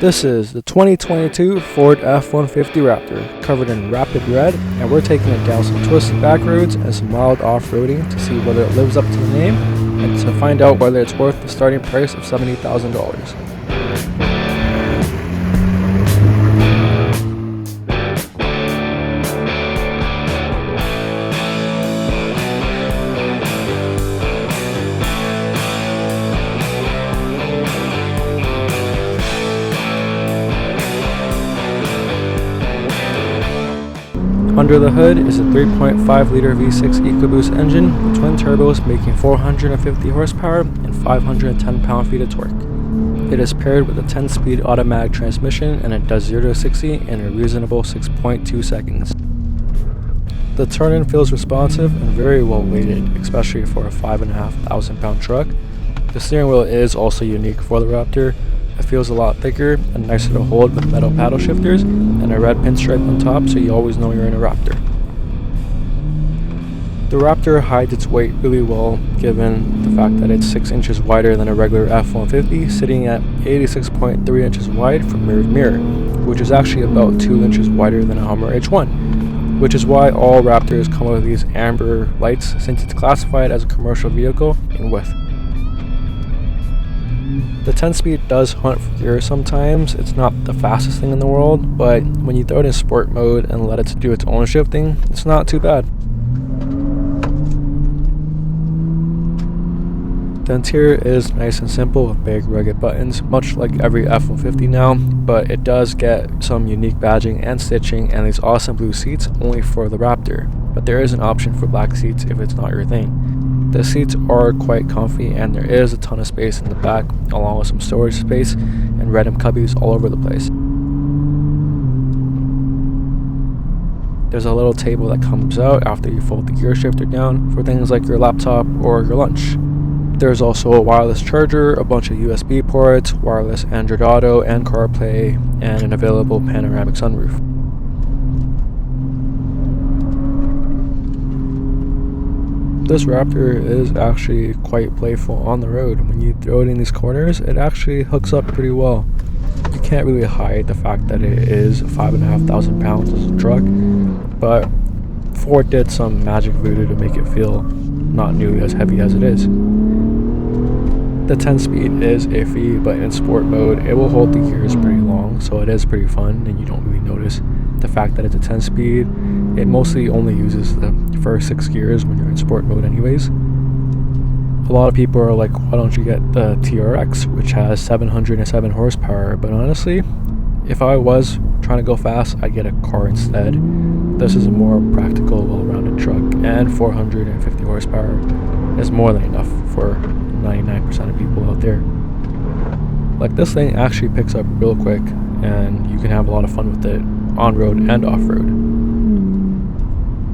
This is the 2022 Ford F-150 Raptor, covered in rapid red, and we're taking it down some twisted back roads and some wild off-roading to see whether it lives up to the name and to find out whether it's worth the starting price of $70,000. Under the hood is a 3.5-liter V6 EcoBoost engine with twin turbos making 450 horsepower and 510 pound-feet of torque. It is paired with a 10-speed automatic transmission and it does 0 to 60 in a reasonable 6.2 seconds. The turn-in feels responsive and very well weighted, especially for a 5,500 pound truck. The steering wheel is also unique for the Raptor. It feels a lot thicker and nicer to hold with metal paddle shifters and a red pinstripe on top, so you always know you're in a Raptor. The Raptor hides its weight really well, given the fact that it's 6 inches wider than a regular F-150, sitting at 86.3 inches wide from mirror to mirror, which is actually about 2 inches wider than a Hummer H1, which is why all Raptors come with these amber lights, since it's classified as a commercial vehicle in width. The 10-speed does hunt for gear sometimes. It's not the fastest thing in the world, but when you throw it in sport mode and let it do its own shifting, it's not too bad. The interior is nice and simple with big rugged buttons, much like every F-150 now, but it does get some unique badging and stitching and these awesome blue seats only for the Raptor, but there is an option for black seats if it's not your thing. The seats are quite comfy and there is a ton of space in the back, along with some storage space and random cubbies all over the place. There's a little table that comes out after you fold the gear shifter down for things like your laptop or your lunch. There's also a wireless charger, a bunch of USB ports, wireless Android Auto and CarPlay, and an available panoramic sunroof. This Raptor is actually quite playful on the road. When you throw it in these corners, it actually hooks up pretty well. You can't really hide the fact that it is 5,500 pounds as a truck, but Ford did some magic voodoo to make it feel not nearly as heavy as it is. The 10-speed is iffy, but in sport mode, it will hold the gears pretty long, so it is pretty fun, and you don't really notice the fact that it's a 10-speed. It mostly only uses the first 6 gears when you're in sport mode anyways. A lot of people are like, why don't you get the TRX, which has 707 horsepower, but honestly, if I was trying to go fast, I'd get a car instead. This is a more practical, well-rounded truck, and 450 horsepower is more than enough for 99% of people out there. Like, this thing actually picks up real quick and you can have a lot of fun with it on-road and off-road.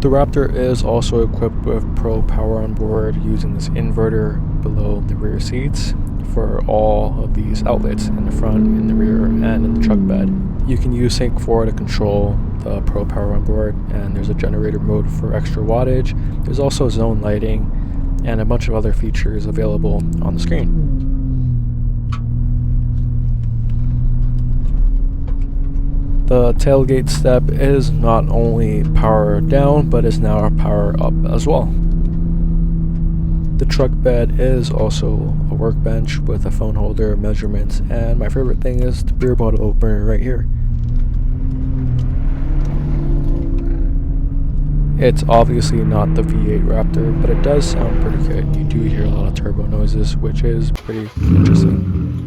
The Raptor is also equipped with Pro Power on board, using this inverter below the rear seats for all of these outlets in the front, in the rear, and in the truck bed. You can use Sync 4 to control the Pro Power on board, and there's a generator mode for extra wattage. There's also zone lighting and a bunch of other features available on the screen. The tailgate step is not only power down, but is now power up as well. The truck bed is also a workbench with a phone holder, measurements, and my favorite thing is the beer bottle opener right here. It's obviously not the V8 Raptor, but it does sound pretty good. You do hear a lot of turbo noises, which is pretty interesting.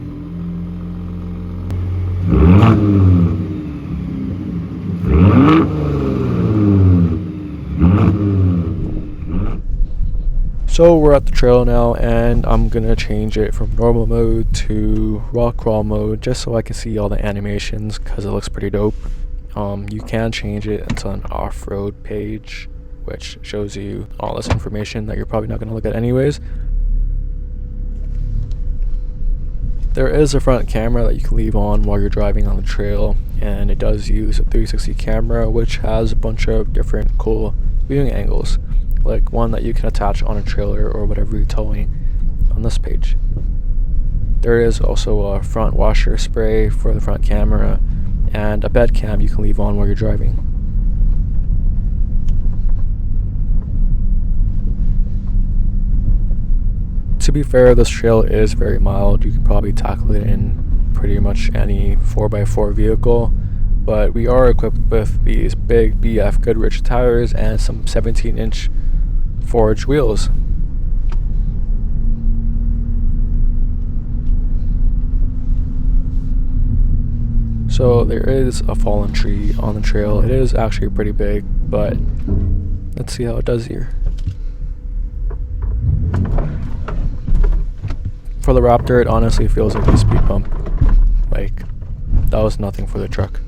So we're at the trail now, and I'm gonna change it from normal mode to rock crawl mode just so I can see all the animations, because it looks pretty dope. You can change it into an off-road page, which shows you all this information that you're probably not going to look at anyways. There is a front camera that you can leave on while you're driving on the trail, and it does use a 360 camera, which has a bunch of different cool viewing angles, like one that you can attach on a trailer or whatever you're towing on this page. There is also a front washer spray for the front camera and a bed cam you can leave on while you're driving. To be fair, this trail is very mild. You can probably tackle it in pretty much any 4x4 vehicle, but we are equipped with these big BF Goodrich tires and some 17-inch forged wheels. So there is a fallen tree on the trail. It is actually pretty big, but let's see how it does here. For the Raptor, it honestly feels like a speed bump. Like, that was nothing for the truck.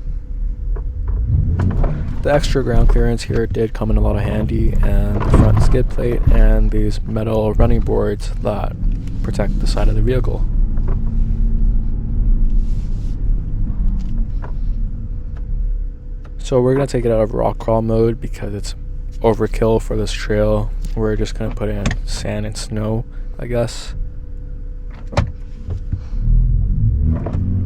The extra ground clearance here did come in a lot of handy, and the front skid plate and these metal running boards that protect the side of the vehicle. So we're going to take it out of rock crawl mode because it's overkill for this trail. We're just going to put in sand and snow, I guess.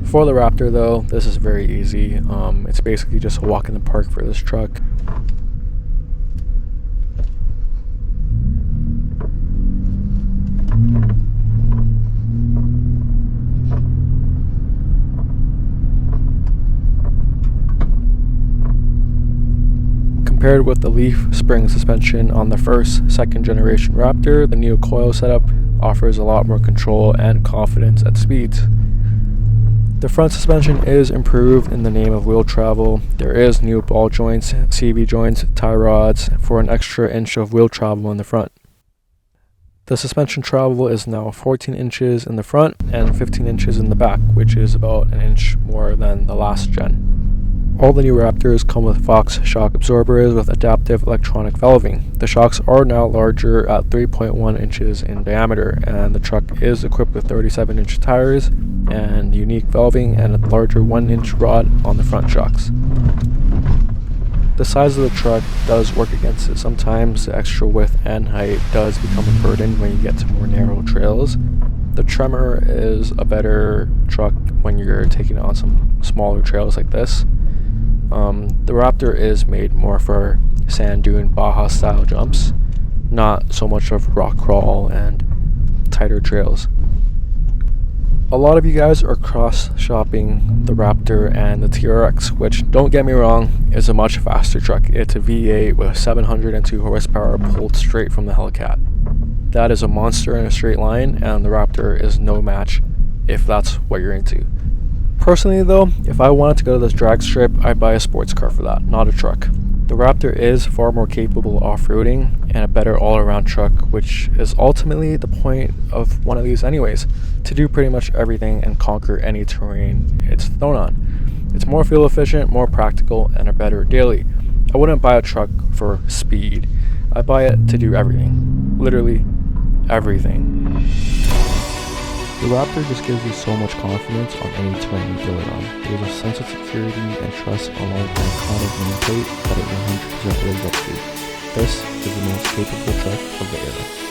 For the Raptor though, this is very easy. It's basically just a walk in the park for this truck. Compared with the leaf spring suspension on the second generation Raptor, the new coil setup offers a lot more control and confidence at speeds. The front suspension is improved in the name of wheel travel. There is new ball joints, CV joints, tie rods for an extra inch of wheel travel in the front. The suspension travel is now 14 inches in the front and 15 inches in the back, which is about an inch more than the last gen. All the new Raptors come with Fox shock absorbers with adaptive electronic valving. The shocks are now larger at 3.1 inches in diameter, and the truck is equipped with 37-inch tires and unique valving and a larger 1-inch rod on the front shocks. The size of the truck does work against it sometimes. The extra width and height does become a burden when you get to more narrow trails. The Tremor is a better truck when you're taking it on some smaller trails like this. The Raptor is made more for sand dune Baja style jumps, not so much of rock crawl and tighter trails. A lot of you guys are cross shopping the Raptor and the TRX, which, don't get me wrong, is a much faster truck. It's a V8 with 702 horsepower pulled straight from the Hellcat. That is a monster in a straight line, and the Raptor is no match if that's what you're into. Personally though, if I wanted to go to this drag strip, I'd buy a sports car for that, not a truck. The Raptor is far more capable off-roading and a better all-around truck, which is ultimately the point of one of these anyways, to do pretty much everything and conquer any terrain it's thrown on. It's more fuel efficient, more practical, and a better daily. I wouldn't buy a truck for speed. I buy it to do everything. Literally everything. The Raptor just gives you so much confidence on any terrain you throw it on. There's a sense of security and trust along with an iconic nameplate that it 100% lives up to. This is the most capable truck of the era.